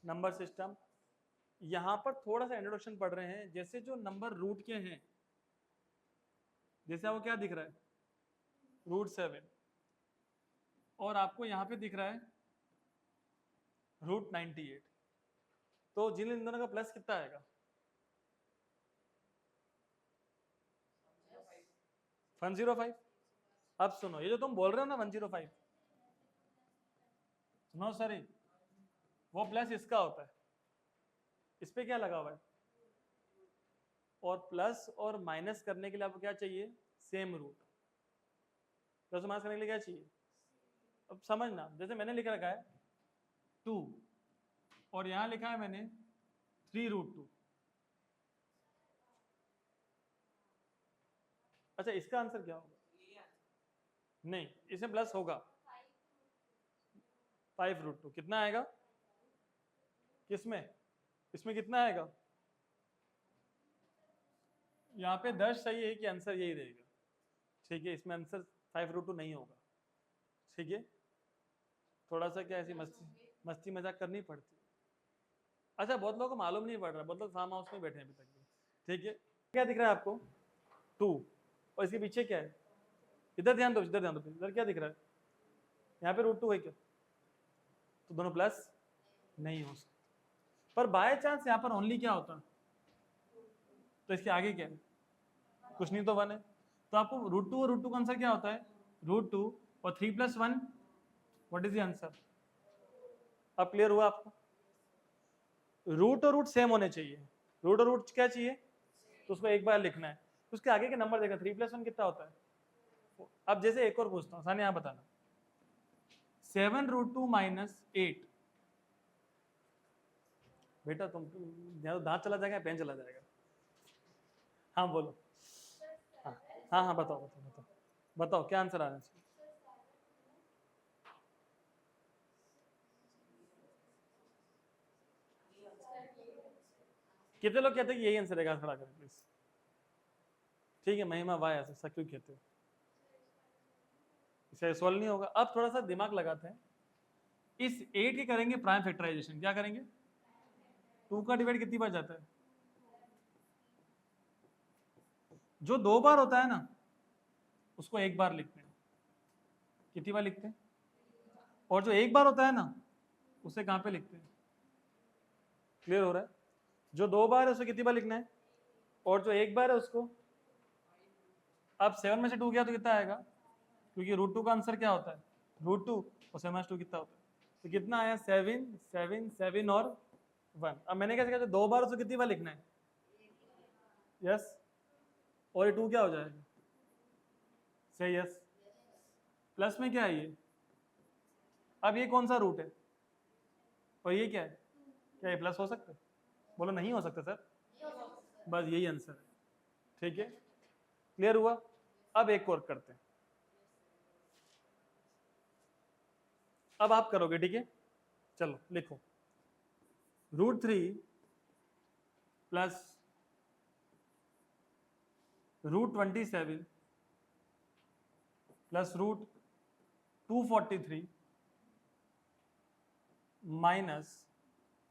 Number system. यहां पर थोड़ा सा इंट्रोडक्शन पढ़ रहे हैं। जैसे जो नंबर रूट के हैं, जैसे वो क्या दिख रहा है, √7, और आपको यहां पे दिख रहा है √98, तो जिन इन दोनों का प्लस कितना आएगा? 105। अब सुनो, ये जो तुम बोल रहे हो ना 105, सुनो सर, वो प्लस इसका होता है, इस पे क्या लगा हुआ है, और प्लस और माइनस करने के लिए आपको क्या चाहिए? Same root. प्लस माइनस करने के लिए क्या चाहिए? अब समझना, जैसे मैंने लिख रखा है 2 और यहां लिखा है मैंने 3√2। अच्छा, इसका आंसर क्या होगा? नहीं, इसमें प्लस होगा। 5√2 कितना आएगा? किसमें? इसमें कितना आएगा? यहाँ पे 10 सही है कि आंसर यही रहेगा? ठीक है, इसमें आंसर 5√2 नहीं होगा। ठीक है, थोड़ा सा क्या ऐसी मस्ती मजाक करनी पड़ती है। अच्छा, बहुत लोगों को मालूम नहीं पड़ रहा, बहुत लोग फार्म हाउस में बैठे हैं अभी तक भी। ठीक है, क्या दिख रहा है आपको? 2, और इसके पीछे क्या है? इधर ध्यान दो, इधर ध्यान दो, इधर क्या दिख रहा है? यहाँ पे √2 है क्या? तो दोनों प्लस नहीं हो सकते। पर बाय चांस यहाँ पर ओनली क्या होता, तो इसके आगे क्या है? कुछ नहीं तो 1 है। तो आपको √2 और √2 का आंसर क्या होता है? √2 और 3 + 1, व्हाट इज द आंसर? अब क्लियर हुआ आपको? रूट और रूट सेम होने चाहिए। रूट और रूट क्या चाहिए? तो उसको एक बार लिखना है, उसके आगे के नंबर देखना। 3 + 1 कितना होता है? अब जैसे एक और पूछता हूँ, सानी यहाँ बताना, 7√2 - 8। बेटा तुम दांत चला जाएगा, पेन चला जाएगा। हाँ बोलो। हाँ हाँ हाँ, बताओ बताओ बताओ बताओ, क्या आंसर आना चाहिए? कितने लोग कहते हैं कि यही आंसर रहेगा? खड़ा करें प्लीज। ठीक है, महिमा वाह, ऐसा क्यों कहते हो? इसे सॉल्व नहीं होगा। अब थोड़ा सा दिमाग लगाते हैं, इस 8 के करेंगे प्राइम फैक्टराइजेशन। क्या करेंगे? 2 का डिवाइड कितनी बार जाता है? जो 2 बार होता है ना, उसको एक बार लिखते हैं। कितनी बार लिखते हैं? और जो एक बार होता है ना, उसे कहां पे लिखते हैं? क्लियर हो रहा है? जो 2 बार है उसे कितनी बार लिखना है, और जो एक बार है उसको। अब 7 में से 2 गया तो कितना आएगा? क्योंकि √2 का आंसर क्या होता है? √2 और 7 - 2 कितना होता है? तो कितना आया? 7 7 7 और 1। अब मैंने क्या कहा, जो 2 बार उसको कितनी बार लिखना है? यस। और ये 2 क्या हो जाएगा? से यस। प्लस में क्या है ये? अब ये कौन सा रूट है, और ये क्या है? क्या ये प्लस हो सकता है? बोलो नहीं हो सकता सर। बस यही आंसर है। ठीक है, क्लियर हुआ? अब एक और करते हैं। अब आप करोगे, ठीक है? चलो लिखो, √3 प्लस √27 प्लस √243 माइनस,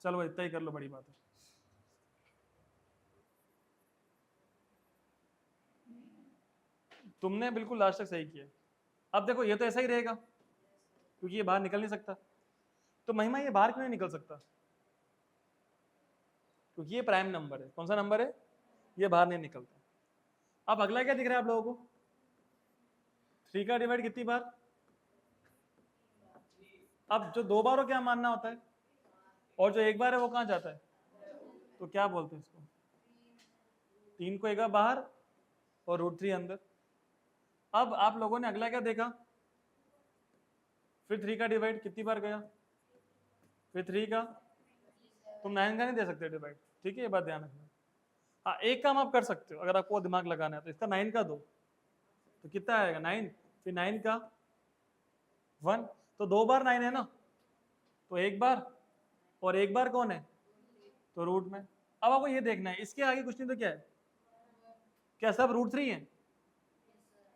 चलो इतना ही कर लो, बड़ी बात है। तुमने बिल्कुल लास्ट तक सही किया। अब देखो, ये तो ऐसा ही रहेगा क्योंकि ये बाहर निकल नहीं सकता। तो महिमा ये बाहर क्यों नहीं निकल सकता? क्योंकि ये प्राइम नंबर है। कौन सा नंबर है? ये बाहर नहीं निकलता। अब अगला क्या दिख रहा है आप लोगों को? 3 का डिवाइड कितनी बार? अब जो 2 बार हो क्या मानना होता है, और जो एक बार है वो कहां जाता है? तो क्या बोलते हैं इसको? 3 को एक बार बाहर और √3 अंदर। अब आप लोगों ने अगला क्या देखा? फिर 3 का डिवाइड कितनी बार गया? फिर 3 का। तुम 9 का नहीं दे सकते डिवाइड, ठीक है, ये बात ध्यान रखना। हाँ, एक काम आप कर सकते हो, अगर आपको दिमाग लगाना है तो इसका 9 का दो, तो कितना आएगा? 9। फिर 9 का 1, तो 2 बार 9 है ना, तो एक बार, और एक बार कौन है? तो रूट में। अब आपको ये देखना है, इसके आगे कुछ नहीं तो क्या है? क्या सब √3 है?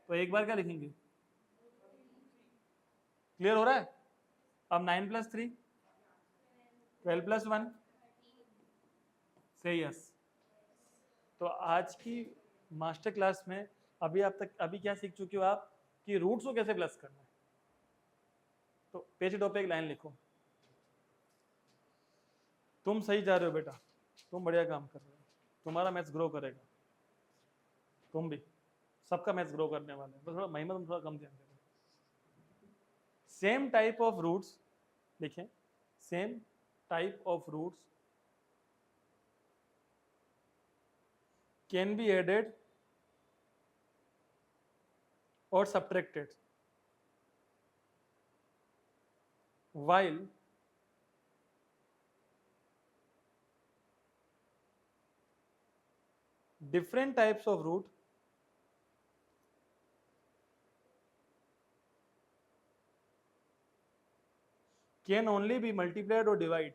तो एक बार क्या लिखेंगे? क्लियर हो रहा है? अब 9 + 3, 12 + 1 से यस। तो आज की मास्टर क्लास में अभी क्या सीख चुके हो आप कि रूट्स को कैसे प्लस करना है। तो पेज टॉप पे एक लाइन लिखो, तुम सही जा रहे हो बेटा, तुम बढ़िया काम कर रहे हो, तुम्हारा मैथ्स ग्रो करेगा, तुम भी, सबका मैथ्स ग्रो करने वाला है, बस थोड़ा महिमा तुम थोड़ा कम ध्यान दे रहे हो। सेम टाइप ऑफ रूट्स लिखें, same type of roots can be added or subtracted while different types of root can only be multiplied or divided.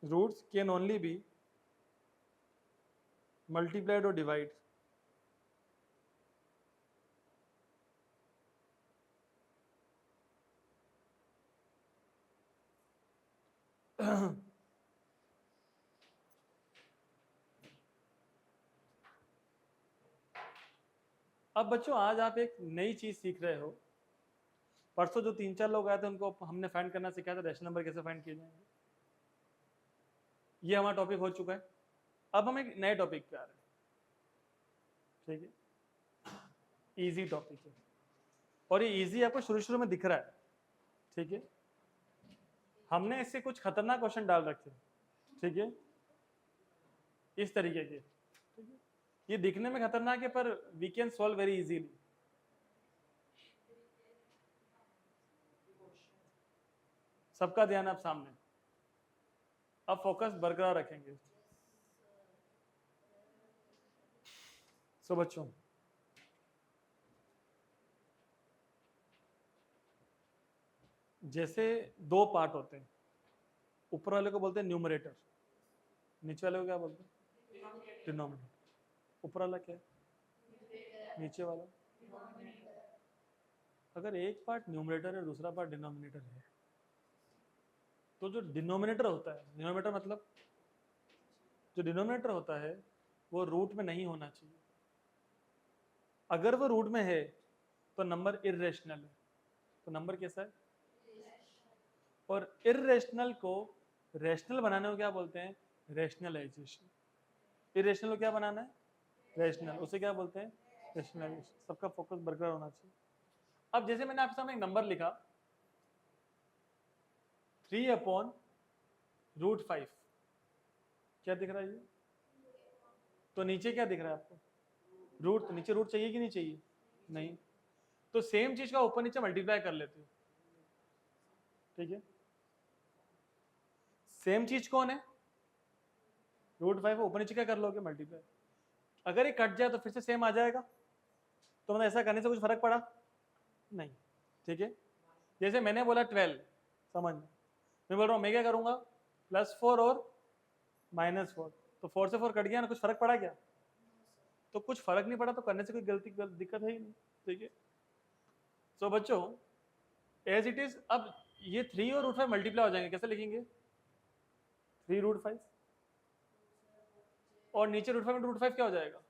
Roots can only be multiplied or divided. अब बच्चों आज आप एक नई चीज सीख रहे हो। परसों जो 3-4 लोग आए थे उनको हमने फाइंड करना सिखाया था, रैशनल नंबर कैसे फाइंड किए जाएंगे। ये हमारा टॉपिक हो चुका है। अब हम एक नए टॉपिक पे आ रहे हैं, ठीक है। इजी टॉपिक है और ये इजी आपको शुरू शुरू में दिख रहा है, ठीक है। हमने इससे कुछ खतरनाक क्वेश्चन डाल रखे, ठीक है, इस तरीके के, ठीक है। ये दिखने में खतरनाक है पर we can solve very easily. सबका ध्यान आप सामने, अब फोकस बरकरार रखेंगे। सो बच्चों जैसे दो पार्ट होते हैं, ऊपर वाले को बोलते हैं न्यूमरेटर, नीचे वाले को क्या बोलते हैं डिनोमिनेटर। ऊपर वाला क्या है, नीचे वाला। अगर एक पार्ट न्यूमरेटर है दूसरा पार्ट डिनोमिनेटर है, तो जो डिनोमिनेटर होता है, डिनोमिनेटर मतलब जो डिनोमिनेटर होता है वो रूट में नहीं होना चाहिए। अगर वो रूट में है तो नंबर इर्रेशनल है। तो नंबर कैसा है, और इर्रेशनल को रैशनल बनाने को क्या बोलते हैं, रैशनलाइजेशन। इरेशनल को क्या बनाना है, रैशनल, उसे क्या बोलते हैं, रैशनलाइजेशन। सबका फोकस बरकरार होना चाहिए। अब जैसे मैंने आपके सामने एक नंबर लिखा 3/√5, क्या दिख रहा है ये, तो नीचे क्या दिख रहा है आपको, रूट। तो नीचे रूट चाहिए कि नहीं चाहिए, नहीं। तो सेम चीज का ऊपर नीचे मल्टीप्लाई कर लेते हो, ठीक है। सेम चीज कौन है, √5, ऊपर नीचे क्या कर लोगे, मल्टीप्लाई। अगर ये कट जाए तो फिर से सेम आ जाएगा, तो मतलब ऐसा करने से कुछ फर्क पड़ा नहीं, ठीक है। जैसे मैंने बोला 12, समझ, मैं बोल रहा हूँ मैं क्या करूंगा, +4 और -4, तो 4 से 4 कट गया ना, कुछ फर्क पड़ा क्या, तो कुछ फर्क नहीं पड़ा, तो करने से कोई दिक्कत है ही नहीं, ठीक है। सो बच्चों एज इट इज, अब ये 3 और √5 मल्टीप्लाई हो जाएंगे, कैसे लिखेंगे, 3√5, और नीचे √5 में √5 क्या हो जाएगा,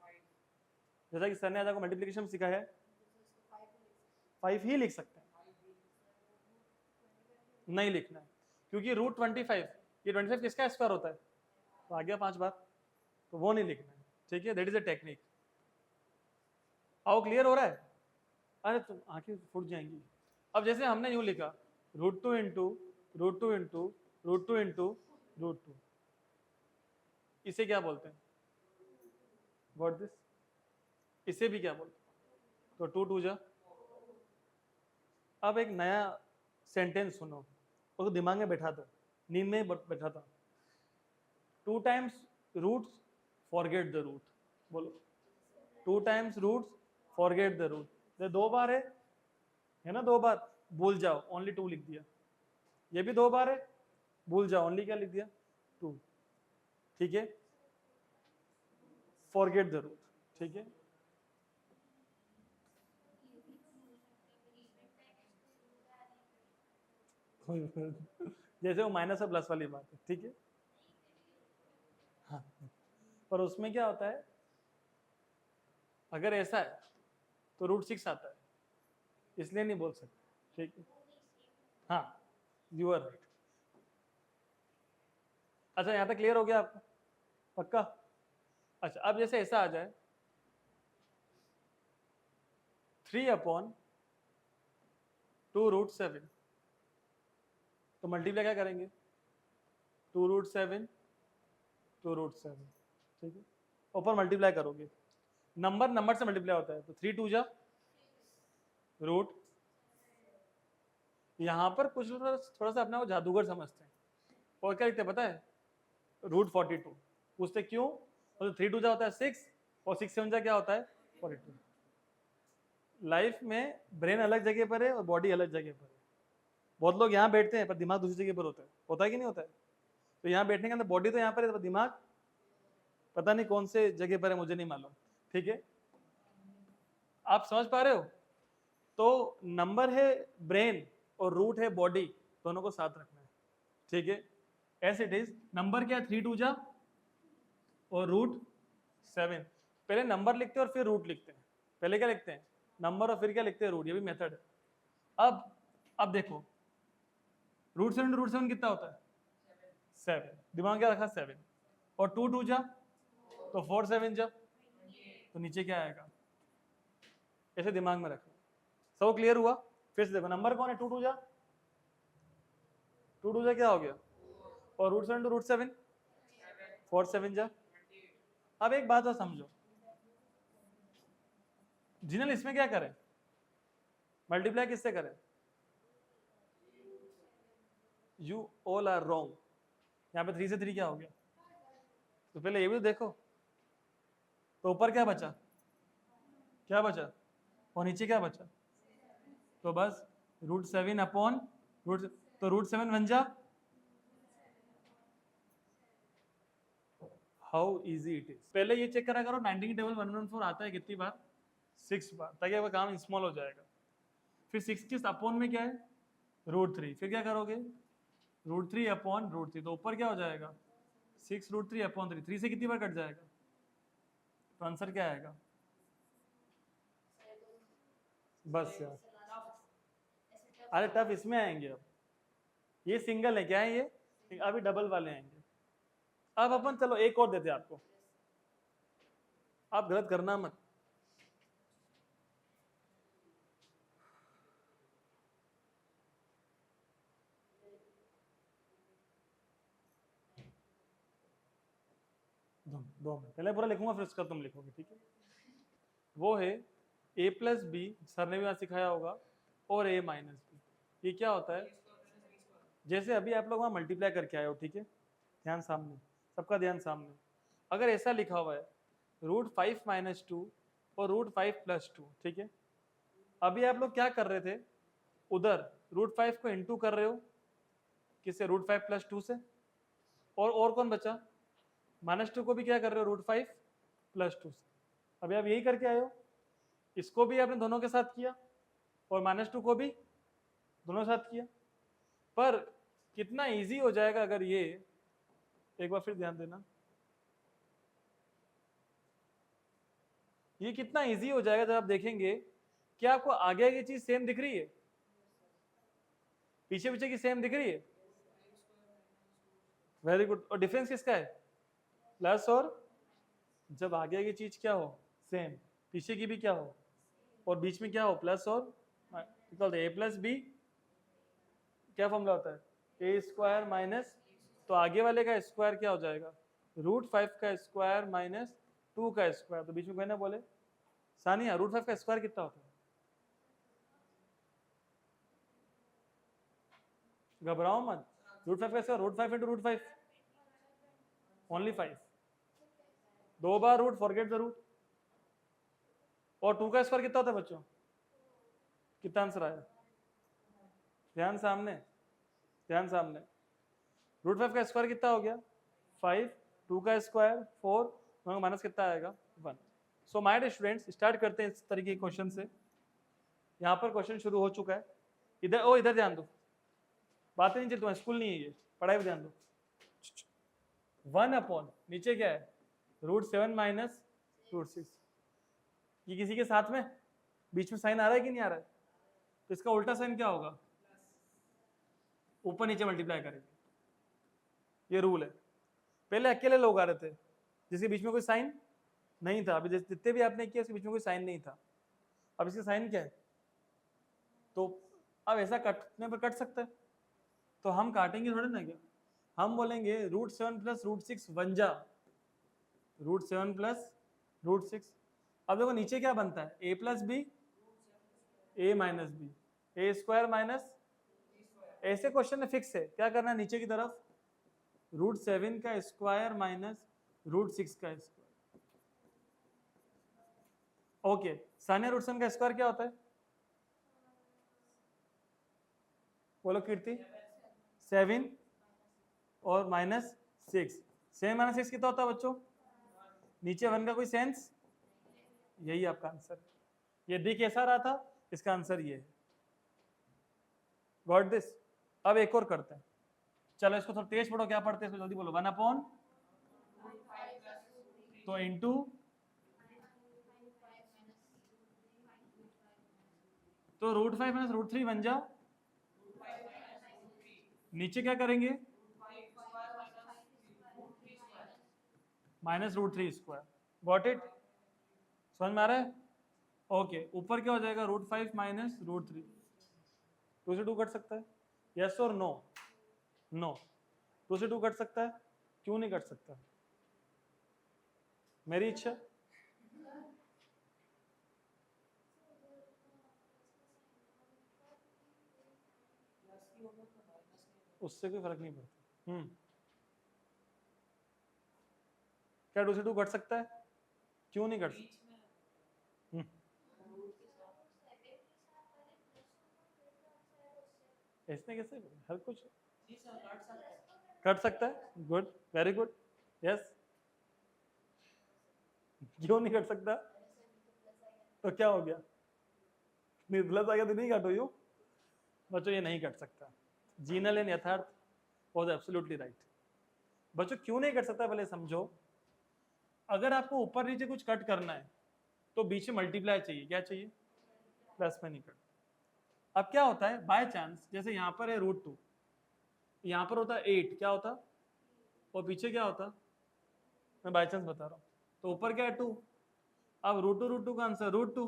जैसा कि सर ने आज आपको मल्टीप्लिकेशन में सिखाया है, 5 ही लिख सकते हैं, नहीं लिखना है, क्योंकि √25, ये 25 किसका स्क्वायर होता है, तो आ गया 5 बार, तो वो नहीं लिखना है, ठीक है। That is a technique. आओ क्लियर हो रहा है, अरे तुम आंखें फूट जाएंगी। अब जैसे हमने यूं लिखा √2 इंटू √2 इंटू √2 इंटू √2, इसे क्या बोलते हैं, व्हाट दिस, इसे भी क्या बोलते हैं, तो 2 2 जा। अब एक नया सेंटेंस सुनो, उसको दिमाग में बैठा दो, नींद में बैठा था। 2 times roots forget the root, बोलो 2 times roots forget the root. ये 2 बार है ना, 2 बार भूल जाओ, ओनली 2 लिख दिया। ये भी 2 बार है, भूल जाओ, ओनली क्या लिख दिया, 2, ठीक है। फॉरगेट द रूट, ठीक है। जैसे वो माइनस और प्लस वाली बात है, ठीक है। हाँ, पर उसमें क्या होता है, अगर ऐसा है तो √6 आता है, इसलिए नहीं बोल सकते, ठीक है। हाँ, यू आर राइट। अच्छा, यहाँ तक क्लियर हो गया आपको, पक्का? अच्छा, अब जैसे ऐसा आ जाए 3/2√7, तो मल्टीप्लाई क्या करेंगे, 2√7 2√7, ठीक है। ऊपर मल्टीप्लाई करोगे, नंबर से मल्टीप्लाई होता है, तो 3 2 जा रूट। यहाँ पर कुछ लोग थोड़ा सा अपने को जादूगर समझते हैं, और क्या लिखते हैं पता है, √42। पूछते क्यों, तो 3 2 जा होता है 6, और 6 7 जा क्या होता है 42। लाइफ में ब्रेन अलग जगह पर है और बॉडी अलग जगह पर है। बहुत लोग यहाँ बैठते हैं पर दिमाग दूसरी जगह पर होता है कि नहीं होता है? तो यहाँ बैठने के अंदर बॉडी तो यहाँ पर है, तो दिमाग पता नहीं कौन से जगह पर है, मुझे नहीं मालूम, ठीक है। आप समझ पा रहे हो? तो नंबर है ब्रेन और रूट है बॉडी, दोनों को साथ रखना है, ठीक है। एस इट इज, नंबर क्या है 3 2 जा और √7। पहले नंबर लिखते हैं और फिर रूट लिखते हैं, पहले क्या लिखते हैं नंबर और फिर क्या लिखते हैं रूट, ये भी मेथड है। अब देखो √7 कितना होता है 7, दिमाग क्या रखा 7, और 2 2 जा तो 4 7 जा, तो नीचे क्या आएगा, ऐसे दिमाग में रखना। सब क्लियर हुआ? फिर से देखो नंबर कौन है 2 2 जा, 2 2 जा क्या हो गया, और √7 4 7 जा। अब एक बात और समझो, जिनल इसमें क्या करें, मल्टीप्लाई किससे करें, यू ऑल आर रॉन्ग। यहाँ पे 3 से 3 क्या हो गया, तो पहले ये भी तो देखो, तो ऊपर क्या बचा, और नीचे क्या बचा, तो बस √7 अपॉन रूट, तो √7 बन जा। How easy it is. पहले ये चेक करा करो 19 टेबल 114 आता है कितनी बार, 6 बार, ताकि आपका काम स्मॉल हो जाएगा। फिर 6 के अपॉन में क्या है √3, फिर क्या करोगे √3 अपॉन √3, तो ऊपर क्या हो जाएगा 6 √3 अपॉन 3, 3 से कितनी बार कट जाएगा, तो आंसर क्या आएगा, बस यार। अरे टफ इसमें आएंगे, अब ये सिंगल है, क्या है ये, अभी डबल वाले आएंगे। अब अपन चलो एक और देते आपको, आप गलत करना मत। दो मिनट पहले पूरा लिखूंगा, फिर उसका तुम लिखोगे, ठीक है। वो है a+b, सर ने भी यहाँ सिखाया होगा, और a - b। ये क्या होता है, जैसे अभी आप लोग वहाँ मल्टीप्लाई करके आए हो, ठीक है, ध्यान सामने, सबका ध्यान सामने। अगर ऐसा लिखा हुआ है √5 - 2 और √5 + 2, ठीक है। अभी आप लोग क्या कर रहे थे, उधर √5 को इंटू कर रहे हो किससे, √5 + 2 से, और कौन बचा -2 को भी क्या कर रहे हो √5 + 2 से। अभी आप यही करके आए हो, इसको भी आपने दोनों के साथ किया और -2 को भी दोनों के साथ किया। पर कितना इजी हो जाएगा अगर ये, एक बार फिर ध्यान देना, ये कितना इजी हो जाएगा जब आप देखेंगे, क्या आपको आगे की चीज सेम दिख रही है, पीछे पीछे की सेम दिख रही है, वेरी गुड। और डिफरेंस किसका है, प्लस, और जब आगे की चीज क्या हो सेम, पीछे की भी क्या हो, और बीच में क्या हो प्लस, और a+b क्या फॉर्मूला होता है, a² तो आगे वाले का स्क्वायर क्या हो जाएगा √5 का स्क्वायर - 2 का स्क्वायर, तो बीच में कोई ना बोले, सानिया √5 का स्क्वायर कितना होता है, घबराओ मत, √5 का स्क्वायर √5 × √5 ओनली 5, 2 बार रूट, फॉरगेट द रूट। और 2 का स्क्वायर कितना होता है बच्चों, कितना आंसर आया, ध्यान सामने, ध्यान सामने, √5 का स्क्वायर कितना हो गया 5, 2 का स्क्वायर 4, दोनों माइनस कितना आएगा 1। So my dear students, start करते हैं इस तरीके के क्वेश्चन से। यहाँ पर क्वेश्चन शुरू हो चुका है, इधर ध्यान दो, बातें नहीं चलती, स्कूल नहीं है ये, पढ़ाई पे ध्यान दो। 1 नीचे क्या है, √7 माइनस √6। ये किसी के साथ में बीच में साइन आ रहा है कि नहीं आ रहा है? तो इसका उल्टा साइन क्या होगा, ऊपर नीचे मल्टीप्लाई करेंगे, ये रूल है। पहले अकेले लोग आ रहे थे जिसके बीच में कोई साइन नहीं था, अभी जितने भी आपने किया उसके बीच में कोई साइन नहीं था, अब इसका साइन क्या है, तो अब ऐसा कटने पर कट सकता है, तो हम काटेंगे थोड़े ना, क्या हम बोलेंगे √7 प्लस √6 बन जा, √7 प्लस √6। अब देखो नीचे क्या बनता है, a plus B a minus B, A square minus, ऐसे क्वेश्चन में फिक्स है क्या करना है, नीचे की तरफ √7 का स्क्वायर माइनस √6 का स्क्वायर। ओके, सानिया √7 का स्क्वायर क्या होता है, बोलो कीर्ति, 7 और -6, 7 - 6 कितना होता है बच्चों, नीचे 1 का कोई सेंस, यही आपका आंसर है। ये डी कैसा रहा था, इसका आंसर ये है। Got this. अब एक और करते हैं, चलो इसको थोड़ा तेज पढ़ो, क्या पढ़ते हैं इसको जल्दी बोलो, 1 तो इंटू तो √5 माइनस √3 बन जा, नीचे क्या करेंगे -√3 स्क्वायर। गॉट इट, समझ में आ रहा है? ओके, ऊपर क्या हो जाएगा, √5 माइनस √3, 2 से 2 कट सकता है, यस और नो, नो 2 से 2 कट सकता है, क्यों नहीं कट सकता, मेरी इच्छा। उससे कोई फर्क नहीं पड़ता। क्या 2 से 2 कट सकता है, क्यों नहीं कट सकता? ऐसे कैसे, हर कुछ कट सकता है, गुड, वेरी गुड, यस। क्यों नहीं कट सकता, तो क्या हो गया, प्लस आ गया तो नहीं काटो यू, बच्चों ये नहीं कट सकता। जीनल एंड यथार्थ वाज एब्सोल्युटली राइट। बच्चों क्यों नहीं कट सकता पहले समझो, अगर आपको ऊपर नीचे कुछ कट करना है तो बीच में मल्टीप्लाई चाहिए, क्या चाहिए, प्लस में नहीं कट। अब क्या होता है, बाय चांस जैसे यहाँ पर है √2, यहाँ पर होता 8, क्या होता, और पीछे क्या होता, मैं बाय चांस बता रहा हूँ, तो ऊपर क्या है 2, अब √2 का आंसर √2,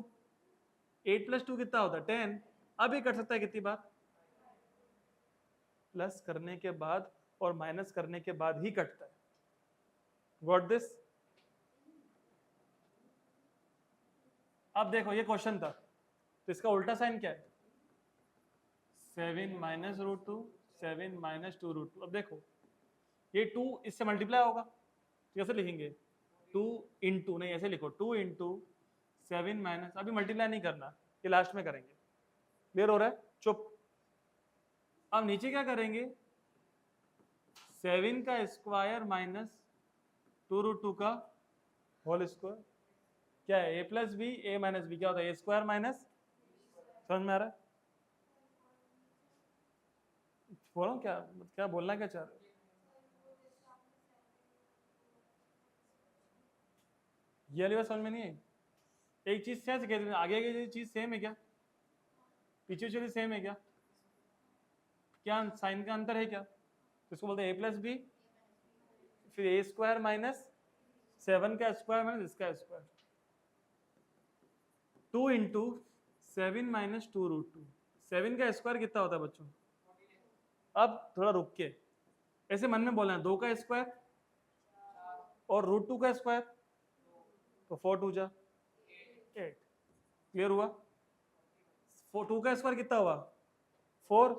8 + 2 कितना होता है 10, अब ये कट सकता है कितनी बार, प्लस करने के बाद और माइनस करने के बाद ही कटता है। Got this. अब देखो ये क्वेश्चन था, तो इसका उल्टा साइन क्या है, 7 माइनस √2, 7 माइनस 2√2। अब देखो ये 2 इससे मल्टीप्लाई होगा, तो कैसे लिखेंगे, 2 इंटू, नहीं ऐसे लिखो, 2 इंटू 7 माइनस, अभी मल्टीप्लाई नहीं करना, ये लास्ट में करेंगे, क्लियर हो रहा है, चुप। अब नीचे क्या करेंगे, 7 का स्क्वायर माइनस 2√2 का होल स्क्वायर, क्या है, a plus B, a minus B, क्या होता है, a स्क्वायर माइनस, समझ में आ रहा है, बोलो क्या क्या बोलना क्या चाह रहे हो, ये वाली बात समझ में नहीं आई। एक चीज क्या कहते हैं, आगे की चीज सेम है क्या, पीछे चली सेम है क्या, क्या साइन का अंतर है क्या, तो इसको बोलते हैं a प्लस बी, फिर a स्क्वायर माइनस 7 का स्क्वायर माइनस इसका स्क्वायर, 2 इंटू 7 माइनस 2√2, 7 का स्क्वायर कितना होता है बच्चों, अब थोड़ा रुक के ऐसे मन में बोलना है, 2 का स्क्वायर और √2 का स्क्वायर, तो 4 2 जा 8, क्लियर हुआ, 2 का स्क्वायर कितना हुआ 4,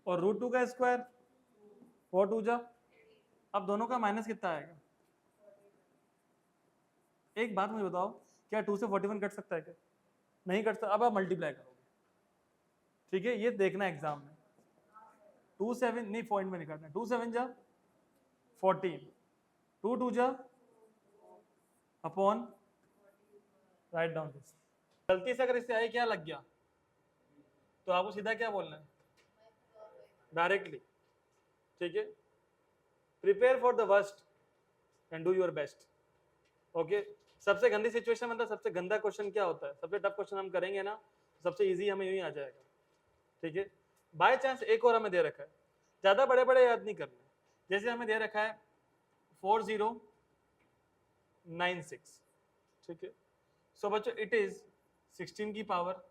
और √2 का स्क्वायर 4 2 जा, अब दोनों का माइनस कितना आएगा, एक बात मुझे बताओ, क्या 2 से 41 कट सकता है क्या, नहीं कट सकता, अब आप मल्टीप्लाई करोगे, ठीक है, ये देखना एग्जाम में, 2 7 नहीं पॉइंट में नहीं करना, 2 7 जा 14, 2 2 जा अपॉन, राइट डाउन दिस। गलती से अगर इससे आई क्या लग गया, तो आपको सीधा क्या बोलना है, डायरेक्टली, ठीक है। Prepare for the worst and do your best, okay. सबसे गंदी सिचुएशन मतलब सबसे गंदा क्वेश्चन क्या होता है, सबसे टफ क्वेश्चन हम करेंगे ना, सबसे इजी हमें यूं ही आ जाएगा, ठीक है। बाय चांस एक और हमें दे रखा है, ज्यादा बड़े बड़े याद नहीं करने, जैसे हमें दे रखा है 4096, ठीक है। सो बच्चों इट इज 16 की पावर,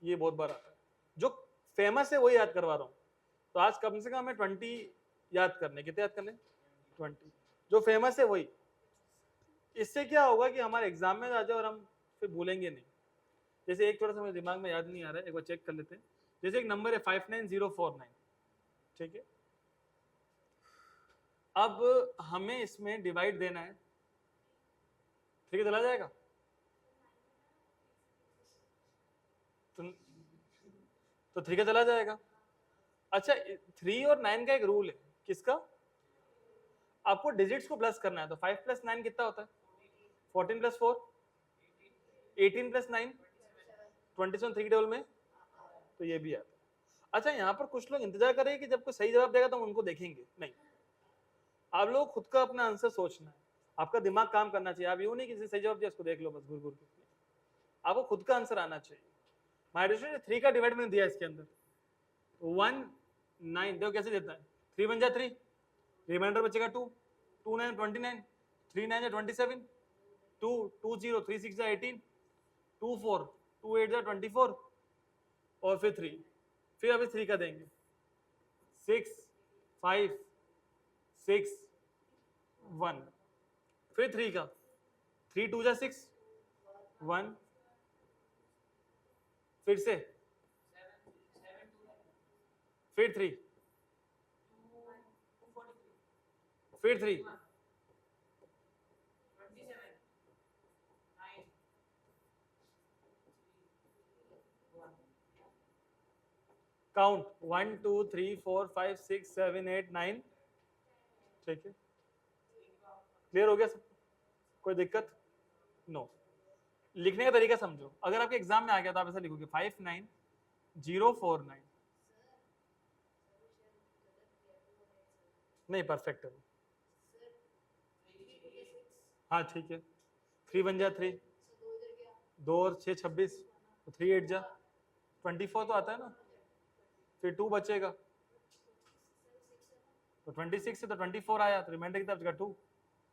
ये बहुत बार आता है, जो फेमस है वही याद करवा रहा हूँ। तो आज कम से कम हमें 20 याद करने, कितने याद करने, 20, जो फेमस है वही। इससे क्या होगा कि हमारे एग्जाम में आ जाए और हम फिर भूलेंगे नहीं। जैसे एक थोड़ा सा मेरे दिमाग में याद नहीं आ रहा है, एक बार चेक कर लेते हैं। जैसे एक नंबर है 59049, ठीक है। अब हमें इसमें डिवाइड देना है, ठीक है, चला जाएगा। तो 3 का चला जाएगा। अच्छा 3 और 9 का एक रूल है, किसका, आपको डिजिट्स को प्लस करना है। तो 5 + 9 कितना होता है, 14 + 4 18 + 9 27, 3 टेबल में, तो ये भी आता है। अच्छा यहाँ पर कुछ लोग इंतजार करेंगे कि जब कोई सही जवाब देगा तो हम उनको देखेंगे, नहीं, आप लोग खुद का अपना आंसर सोचना है, आपका दिमाग काम करना चाहिए। आप यूं नहीं किसी सही जवाब दिया उसको देख लो बस घूर घूर के, आपको खुद का आंसर आना चाहिए। माइनस 3 का डिवाइड मैंने दिया इसके अंदर 1 9, देखो कैसे देता है, 3 × 3, रिमाइंडर बचेगा 2 2 9 29, 3 9 27, 2 2 0 3 6 18, 2 4 2 8 24, और फिर 3, फिर अभी 3 का देंगे 6 5 6 1, फिर 3 का 3 2 6 1, फिर से फिर 3, फिर 3, काउंट 1 2 3 4 5 6 7 8 9, ठीक है। क्लियर हो गया सब, कोई दिक्कत, नो। लिखने का तरीका समझो, अगर आपके एग्जाम में आ गया तो आप ऐसा लिखोगे 59049, नहीं परफेक्ट है, हाँ ठीक है। 3 × 3, 2 और 6 26, 3 8 24 तो आता है ना, फिर 2 बचेगा तो 26 से तो 24 आया, तो रिमाइंडर कितना बचेगा 2,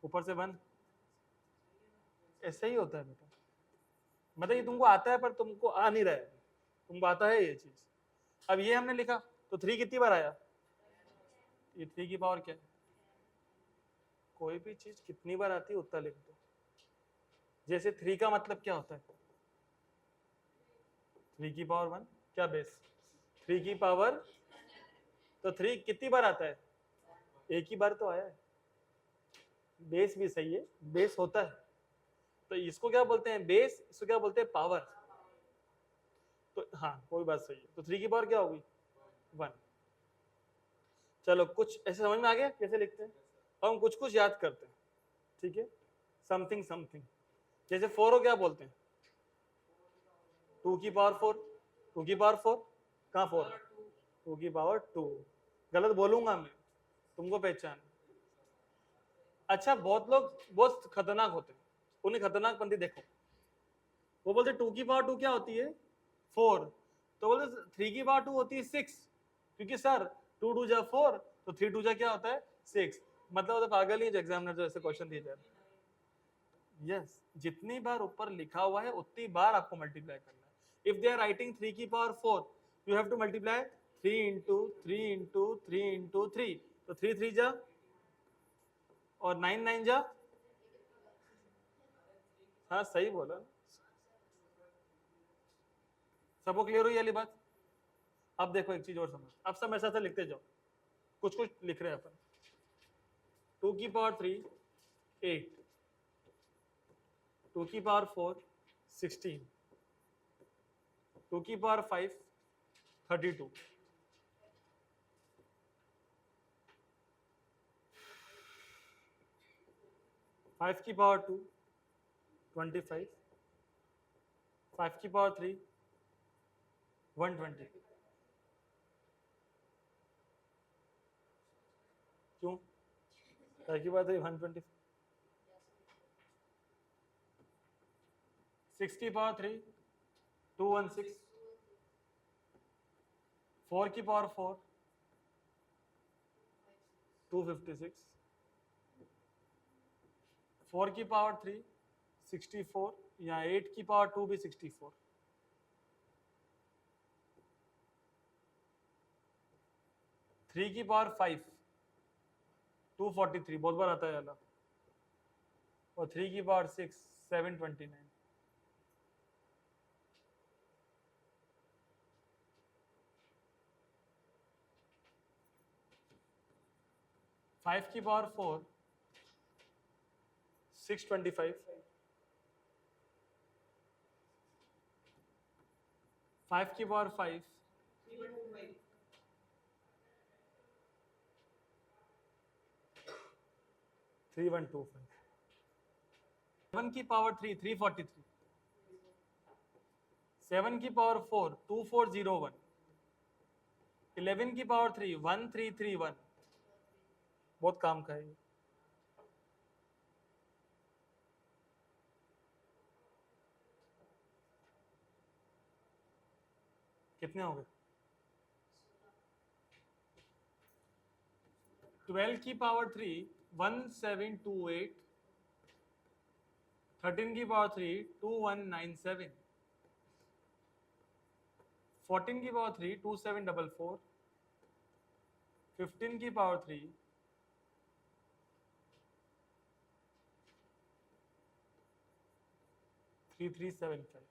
ऊपर से 1, ऐसे ही होता है बेटा। मतलब ये तुमको आता है पर तुमको आ नहीं रहा है, तुमको आता है ये चीज। अब ये हमने लिखा तो 3 कितनी बार आया, ये 3 की पावर क्या है, कोई भी चीज कितनी बार आती है उतना लिख दो। जैसे 3 का मतलब क्या होता है, 3 की पावर 1, क्या बेस, 3 की पावर, तो 3 कितनी बार आता है, एक ही बार तो आया है, बेस भी सही है, बेस होता है। तो इसको क्या बोलते हैं, बेस, इसको क्या बोलते हैं, पावर। तो हाँ कोई बात सही है, तो 3 की पावर क्या होगी, 1। चलो कुछ ऐसे समझ में आ गया कैसे लिखते हैं, अब हम कुछ कुछ याद करते हैं, ठीक है। समथिंग समथिंग, जैसे 4 को क्या बोलते हैं, 2 की पावर 4, 2 की पावर 4, कहाँ 4, 2 की पावर 2, गलत बोलूंगा मैं, तुमको पहचान। अच्छा बहुत लोग बहुत खतरनाक होते हैं, उन्हें खतरनाक पंथी देखो, वो बोलते 2 की पावर 2 क्या होती है, 4, तो बोलते 3 की पावर 2 होती है 6, क्योंकि सर 2 2 जा 4, तो 3 2 जा क्या होता है 6, मतलब तो पागल ही है जो एग्जामिनर जो ऐसे क्वेश्चन दिए जाए। यस, जितनी बार ऊपर लिखा हुआ है उतनी बार आपको मल्टीप्लाई करना है। इफ दे आर राइटिंग 3 की power 4, you have to multiply 3 × 3 × 3 × 3, तो 3 3 जा और 9 9 जा, हाँ सही बोला, सबको क्लियर हुई वाली बात। अब देखो एक चीज और समझ, अब सब मेरे साथ लिखते जाओ, कुछ कुछ लिख रहे हैं अपन। 2 की पावर 3 8, 2 की पावर 4 16, 2 की पावर 5 32, 5 की पावर 2 25, 5 की पावर 3 120, क्यों? ताकि बात है 120 60 पावर 3 216 4 की पावर 4 256 4 की पावर 3 64 या 8 की पावर 2 भी 64 3 की पावर 5 243 बहुत बार आता है वाला और 3 की पावर 6 729 5 की पावर 4 625 5 की पावर 5 3125 7 की पावर 3 343 7 की पावर 4 2401 11 की पावर 3 1331 बहुत काम का है ये। कितने हो गए? 12 की पावर 3 1728 13 की पावर 3 2197 14 की पावर 3 2744 15 की पावर 3 3375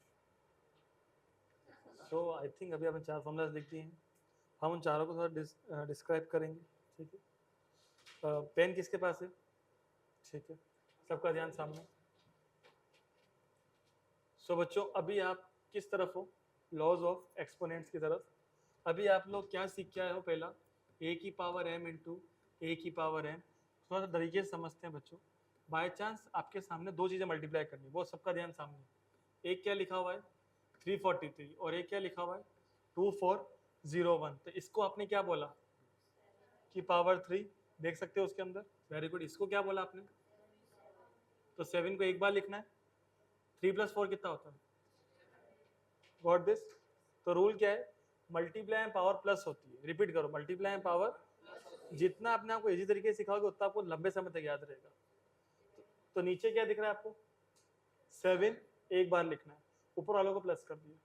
सो आई थिंक अभी आपने 4 फॉर्मूलाज लिख दिए हैं हम उन चारों को थोड़ा डिस्क्राइब करेंगे ठीक है पेन किसके पास है ठीक है सबका ध्यान सामने सो बच्चों अभी आप किस तरफ हो लॉज ऑफ एक्सपोनेंट्स की तरफ अभी आप लोग क्या सीख के आए हो पहला ए की पावर m इंटू ए की पावर n थोड़ा सा तरीके से समझते हैं बच्चों बाय चांस आपके सामने दो चीज़ें मल्टीप्लाई करनी वो सबका ध्यान सामने एक क्या लिखा हुआ है 343 और एक क्या लिखा हुआ है 2401 तो इसको आपने क्या बोला कि पावर 3 देख सकते हो उसके अंदर वेरी गुड इसको क्या बोला आपने तो 7 को एक बार लिखना है 3 + 4 कितना होता है गॉट दिस तो रूल क्या है मल्टीप्लाई पावर प्लस होती है रिपीट करो मल्टीप्लाई पावर जितना अपने आपको इजी तरीके से सिखाओगे उतना आपको लंबे समय तक याद रहेगा तो नीचे क्या दिख रहा है आपको 7 एक बार लिखना है ऊपर वालों को प्लस कर दिया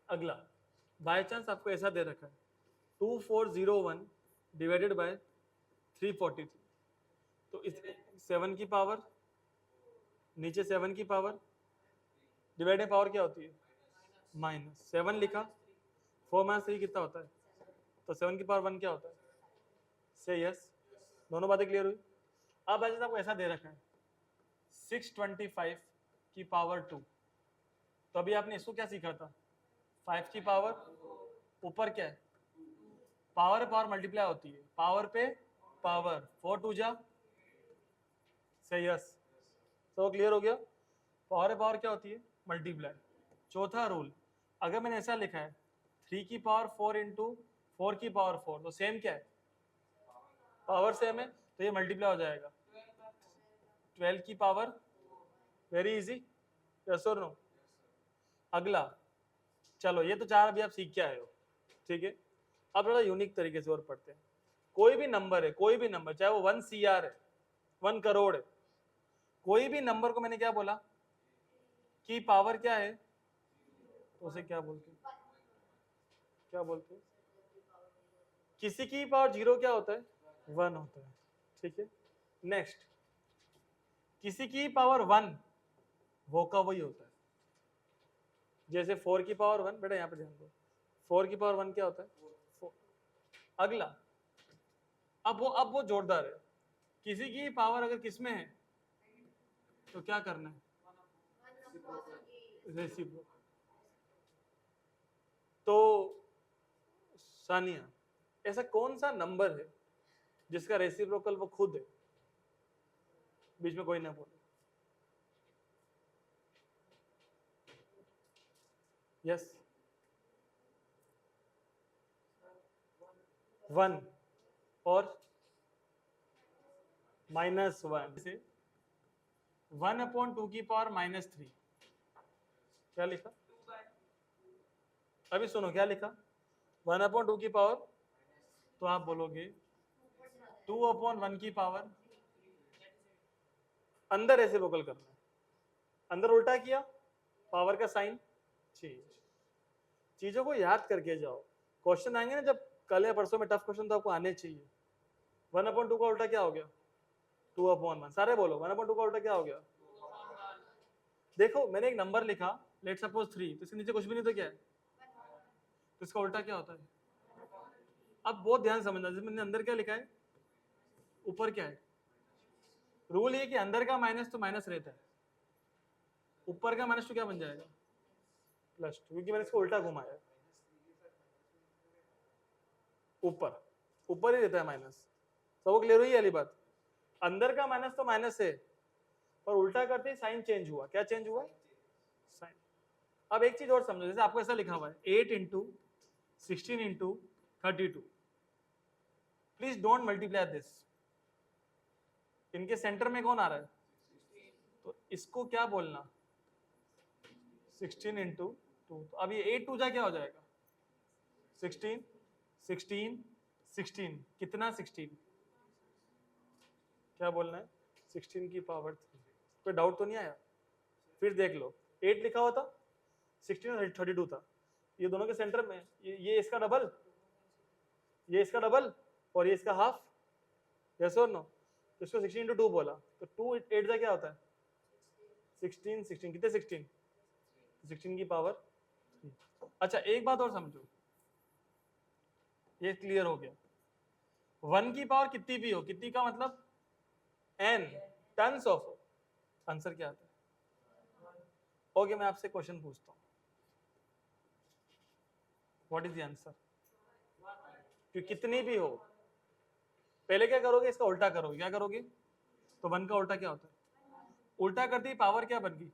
अगला बाय चांस आपको ऐसा दे रखा है 2401 डिवाइडेड बाय 343 तो इस 7 की पावर नीचे 7 की पावर डिवाइडेड पावर क्या होती है -7 लिखा 4 - 3 कितना होता है तो 7 की पावर 1 क्या होता है से यस दोनों बातें क्लियर हुई अब ऐसे आपको ऐसा दे रखा है 625 की पावर 2 तो अभी आपने इसको क्या सीखा था 5 की पावर ऊपर क्या है पावर पावर मल्टीप्लाई होती है पावर पे पावर 4 2 जा से यस तो क्लियर हो गया पावर पावर क्या होती है मल्टीप्लाई चौथा रूल अगर मैंने ऐसा लिखा है 3 की पावर 4 इंटू 4 की पावर 4 तो सेम क्या है पावर सेम है तो ये मल्टीप्लाई हो जाएगा 12 की पावर वेरी इजी यस और नो अगला चलो ये तो चार अभी आप सीख के आए हो ठीक है अब थोड़ा यूनिक तरीके से और पढ़ते हैं कोई भी नंबर है कोई भी नंबर चाहे वो 1 CR है 1 करोड़ है कोई भी नंबर को मैंने क्या बोला कि पावर क्या है तो उसे क्या बोलते हैं क्या बोलते हैं किसी की पावर 0 क्या होता है 1 होता है ठीक है नेक्स्ट किसी की पावर 1 वो का वही होता है जैसे 4 की पावर 1 बेटा यहाँ पे ध्यान दो 4 की पावर 1 क्या होता है 4 अगला अब वो जोरदार है किसी की पावर अगर किसमें है तो क्या करना है रेसिप्रोकल तो सानिया ऐसा कौन सा नंबर है जिसका रेसिप्रोकल वो खुद है बीच में कोई ना बोले यस 1 और -1 से 1/2 की पावर -3, क्या लिखा? अभी सुनो क्या लिखा, 1/2 की पावर, तो आप बोलोगे 2/1 की पावर, अंदर ऐसे लोकल करना है, अंदर उल्टा किया, पावर का साइन चेंज। चीजों को याद करके जाओ, क्वेश्चन आएंगे ना जब कल या परसों में, टफ क्वेश्चन तो आपको आने चाहिए। 1/2 का उल्टा क्या हो गया? 2/1। सारे बोलो 1/2 का उल्टा क्या हो गया? देखो मैंने एक नंबर लिखा, लेट सपोज 3, तो इसके नीचे कुछ भी नहीं तो क्या है, तो इसका उल्टा क्या होता है? अब बहुत ध्यान समझना, जैसे मैंने अंदर क्या लिखा है, ऊपर क्या है। रूल ये कि अंदर का माइनस तो माइनस रहता है, ऊपर का माइनस तो क्या बन जाएगा? +2, क्योंकि मैंने इसको उल्टा घुमाया, ऊपर ऊपर ही रहता है माइनस। सब क्लियर हुई वाली बात? अंदर का माइनस तो माइनस है, पर उल्टा करते ही साइन चेंज हुआ। क्या चेंज हुआ? साइन। अब एक चीज और समझो, जैसे आपको ऐसा लिखा हुआ है 8 × 16 × 32, प्लीज डोंट मल्टीप्लाई दिस। इनके सेंटर में कौन आ रहा है? तो इसको क्या बोलना? 16 × 2। तो अब ये 8 2 जा क्या हो जाएगा? 16 16 16, कितना 16? क्या बोलना है? 16 की पावर 3। कोई डाउट तो नहीं आया? फिर देख लो, 8 लिखा हुआ था, 16 और 32 था, ये दोनों के सेंटर में, ये इसका डबल, ये इसका डबल, और ये इसका हाफ, यस और नो? तो इसको 16 × 2 बोला, तो 2 8 जा क्या होता है? 16 16, कितने 16? 16 की पावर 3। अच्छा एक बात और समझो, ये क्लियर हो गया। 1 की पावर कितनी भी हो, कितनी का मतलब n टन्स ऑफ, आंसर क्या आता है? ओके मैं आपसे क्वेश्चन पूछता हूँ, व्हाट इज द आंसर? कि कितनी भी हो, पहले क्या करोगे? इसका उल्टा करोगे। क्या करोगे? तो 1 का उल्टा क्या होता है? उल्टा करते ही पावर क्या बन गई?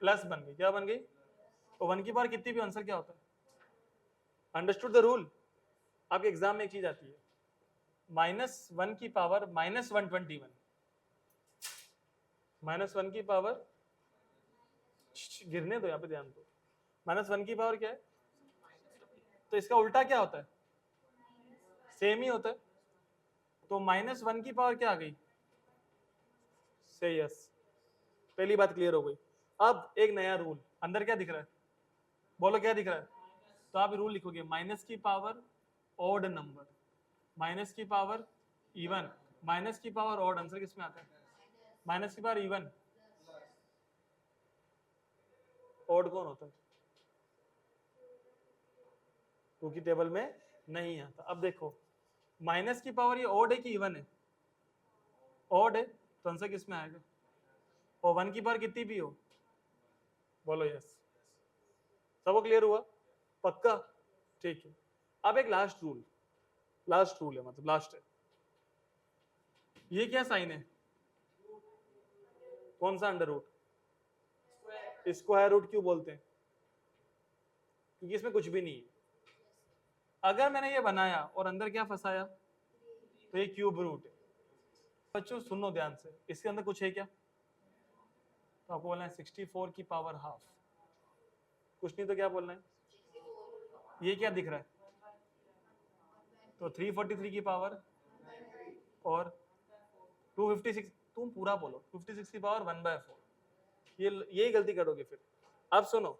प्लस बन गई। क्या बन गई? तो 1 की पावर कितनी भी आंसर क्या होता है? Understood the rule? आपके एग्जाम में एक चीज आती है, -1 की पावर -121, -1 की पावर, गिरने दो यहाँ पे, ध्यान दो, -1 की पावर क्या है? तो इसका उल्टा क्या होता है? सेम ही होता है। तो -1 की पावर क्या आ गई? से यस, पहली बात क्लियर हो गई। अब एक नया रूल, अंदर क्या दिख रहा है? बोलो क्या दिख रहा है? तो आप रूल लिखोगे, माइनस की पावर ऑड नंबर, माइनस की पावर इवन, माइनस की पावर ऑड, आंसर किसमें आता है? माइनस की पावर इवन, ऑड कौन होता है? 2 की टेबल में नहीं आता। अब देखो माइनस की पावर ये ऑड है कि इवन है? ऑड है, तो आंसर किसमें आएगा? और 1 की पावर कितनी भी हो, बोलो यस। सबको क्लियर हुआ? पक्का? ठीक है। अब एक लास्ट रूल, लास्ट रूल है, मतलब लास्ट है। ये क्या साइन है? कौन सा? Under root. स्क्वायर रूट क्यों बोलते हैं? क्योंकि इसमें कुछ भी नहीं है। अगर मैंने ये बनाया और अंदर क्या फंसाया, तो ये क्यूब रूट है। बच्चों सुनो ध्यान से, इसके अंदर कुछ है क्या? तो आपको बोलना है 64 की पावर हाफ, कुछ नहीं तो क्या बोलना है? ये क्या दिख रहा है? तो 343 की पावर और 256, तुम पूरा बोलो, 56 की पावर 1/4, यही गलती करोगे फिर। अब सुनो,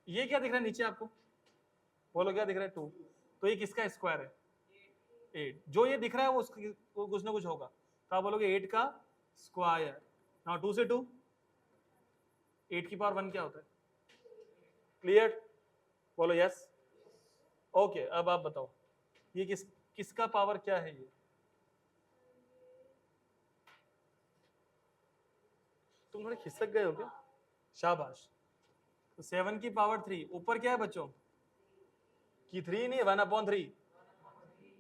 ये क्या दिख रहा है नीचे आपको? बोलो क्या दिख रहा है? 2। तो ये किसका स्क्वायर है? 8। जो ये दिख रहा है वो कुछ ना कुछ होगा, तो आप बोलोगे 8 का स्क्वायर। नाउ 2 से 2, 8 की पावर 1 क्या होता है? क्लियर? बोलो यस। ओके अब आप बताओ, ये किसका पावर क्या है? ये तुम थोड़े खिसक गए हो क्या? शाबाश। तो 7 की पावर 3, ऊपर क्या है बच्चों? कि 3 नहीं, 1/3,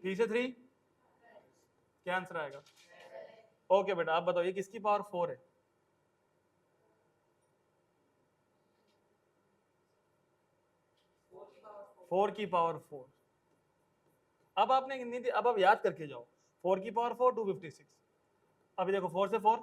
3 से 3 क्या आंसर आएगा? ओके बेटा आप बताओ, ये किसकी पावर 4 है? फोर की पावर 4। अब आपने अब आप याद करके जाओ, 4 की पावर 4 256। अभी देखो 4 से 4